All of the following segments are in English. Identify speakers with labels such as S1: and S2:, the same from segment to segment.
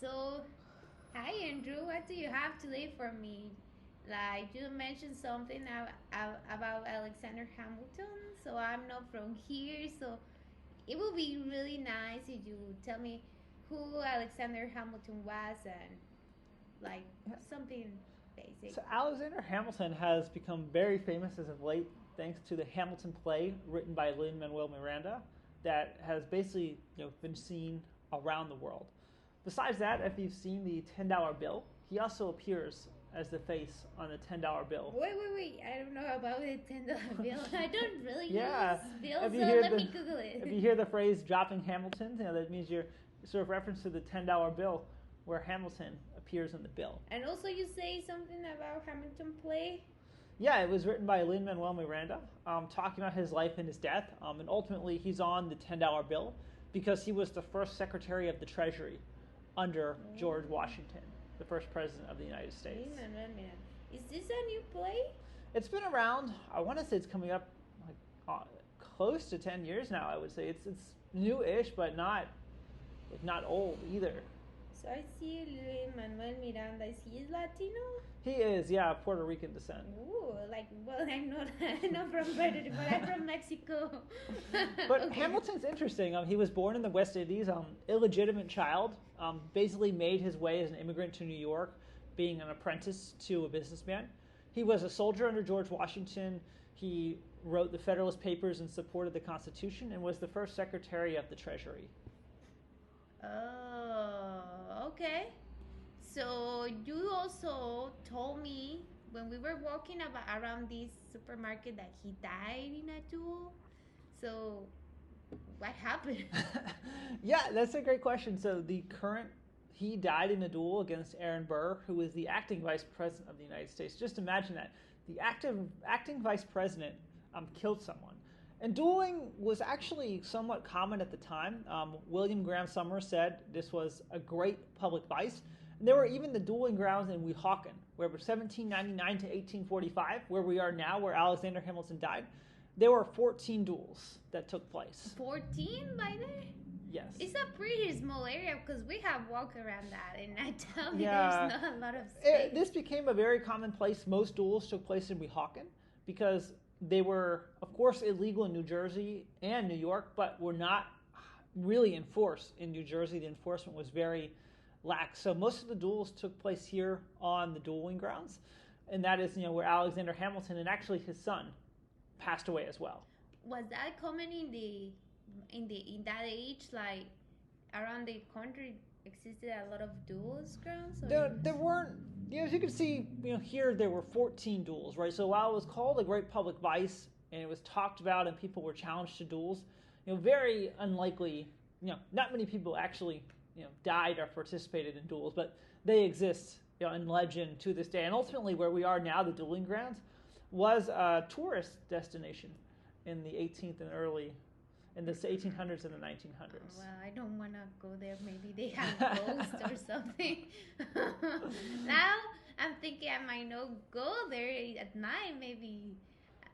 S1: So, hi Andrew, what do you have today for me? Like you mentioned something about Alexander Hamilton, so I'm not from here, so it would be really nice if you tell me who Alexander Hamilton was and like
S2: Yeah.
S1: something basic.
S2: So Alexander Hamilton has become very famous as of late, thanks to the Hamilton play written by Lin-Manuel Miranda, that has basically been seen around the world. Besides that, if you've seen the $10 bill, he also appears as the face on the $10 bill.
S1: Wait! I don't know about the $10 bill. I don't really
S2: Yeah,
S1: use bills,
S2: if you
S1: so
S2: hear
S1: let
S2: the
S1: me Google
S2: if
S1: it.
S2: you hear the phrase "dropping Hamilton," that means you're sort of reference to the $10 bill, where Hamilton appears in the bill.
S1: And also, you say something about Hamilton play.
S2: Yeah, it was written by Lin-Manuel Miranda, talking about his life and his death, and ultimately he's on the $10 bill because he was the first Secretary of the Treasury under George Washington, the first President of the United States.
S1: Is this a new play?
S2: It's been around. I want to say it's coming up like close to 10 years now. I would say it's new-ish, but not old either.
S1: So I see Luis Manuel Miranda. Is he Latino?
S2: He is, yeah, Puerto Rican descent.
S1: Ooh, I'm not from Puerto Rico, but I'm from Mexico.
S2: But okay. Hamilton's interesting. He was born in the West Indies, illegitimate child. Basically made his way as an immigrant to New York, being an apprentice to a businessman. He was a soldier under George Washington. He wrote the Federalist Papers and supported the Constitution and was the first Secretary of the Treasury.
S1: Oh, okay. So you also told me when we were walking around this supermarket that he died in a duel. So what happened?
S2: Yeah, that's a great question. So he died in a duel against Aaron Burr, who was the acting vice president of the United States. Just imagine that. The acting vice president killed someone. And dueling was actually somewhat common at the time. William Graham Summers said this was a great public vice. And there were even the dueling grounds in Weehawken, where from 1799 to 1845, where we are now, where Alexander Hamilton died, there were 14 duels that took place.
S1: 14 by there?
S2: Yes.
S1: It's a pretty small area because we have walked around that, and I tell you, there's not a lot of space.
S2: This became a very common place. Most duels took place in Weehawken because they were, of course, illegal in New Jersey and New York, but were not really enforced in New Jersey. The enforcement was very lax. So most of the duels took place here on the Dueling Grounds, and that is, where Alexander Hamilton and actually his son passed away as well.
S1: Was that common in that age, like around the country existed a lot of duels grounds?
S2: There weren't. As you can see, here there were 14 duels, right? So while it was called a great public vice and it was talked about and people were challenged to duels, very unlikely. Not many people actually, died or participated in duels, but they exist, in legend to this day. And ultimately, where we are now, the Dueling Grounds, was a tourist destination in the 18th and in the 1800s and the 1900s.
S1: Well, I don't want to go there. Maybe they have ghosts or something. Now I'm thinking I might not go there at night. Maybe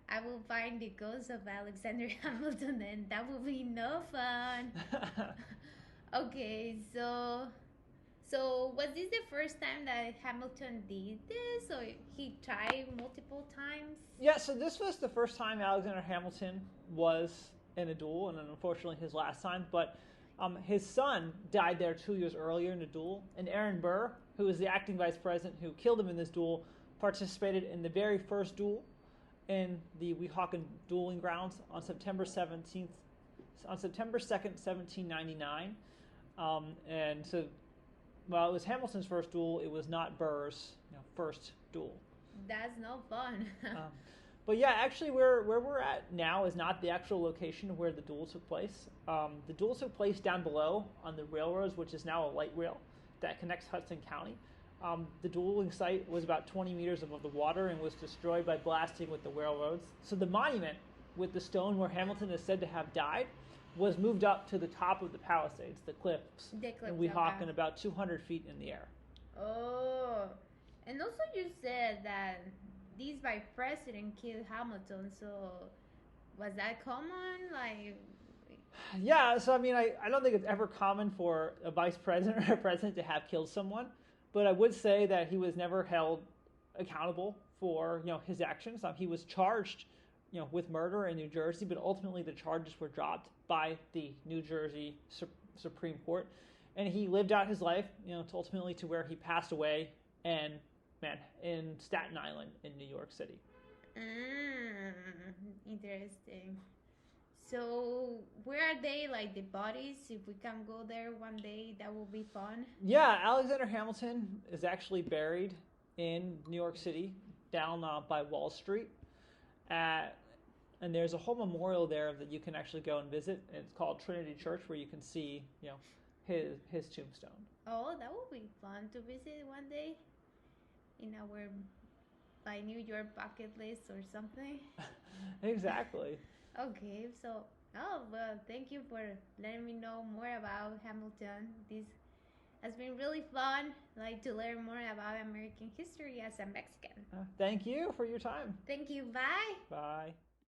S1: I will find the ghost of Alexander Hamilton, and that will be no fun. Okay, so was this the first time that Hamilton did this, or he tried multiple times?
S2: Yeah, so this was the first time Alexander Hamilton was in a duel, and unfortunately his last time. But his son died there 2 years earlier in a duel, and Aaron Burr, who was the acting vice president who killed him in this duel, participated in the very first duel in the Weehawken Dueling Grounds on September 2nd, 1799. And so, while it was Hamilton's first duel, it was not Burr's first duel.
S1: That's no fun.
S2: But yeah, actually, where we're at now is not the actual location of where the duel took place. The duel took place down below on the railroads, which is now a light rail that connects Hudson County. The dueling site was about 20 meters above the water and was destroyed by blasting with the railroads. So the monument with the stone where Hamilton is said to have died was moved up to the top of the Palisades, the cliffs in Weehawken,
S1: okay.
S2: About 200 feet in the air.
S1: Oh, and also you said that this vice president killed Hamilton, so was that common? Like,
S2: Yeah, so I mean, I don't think it's ever common for a vice president or a president to have killed someone, but I would say that he was never held accountable for his actions. He was charged with murder in New Jersey, but ultimately the charges were dropped by the New Jersey Supreme Court, and he lived out his life to ultimately to where he passed away and in Staten Island in New York City.
S1: Interesting. So where are they, like the bodies? If we can go there one day, that will be fun.
S2: Yeah, Alexander Hamilton is actually buried in New York City, down by Wall Street, and there's a whole memorial there that you can actually go and visit. And it's called Trinity Church, where you can see his tombstone.
S1: Oh, that would be fun to visit one day in our like New York bucket list or something.
S2: Exactly.
S1: Okay, so well, thank you for letting me know more about Hamilton. This has been really fun, like to learn more about American history as a Mexican.
S2: Thank you for your time.
S1: Thank you. Bye.
S2: Bye.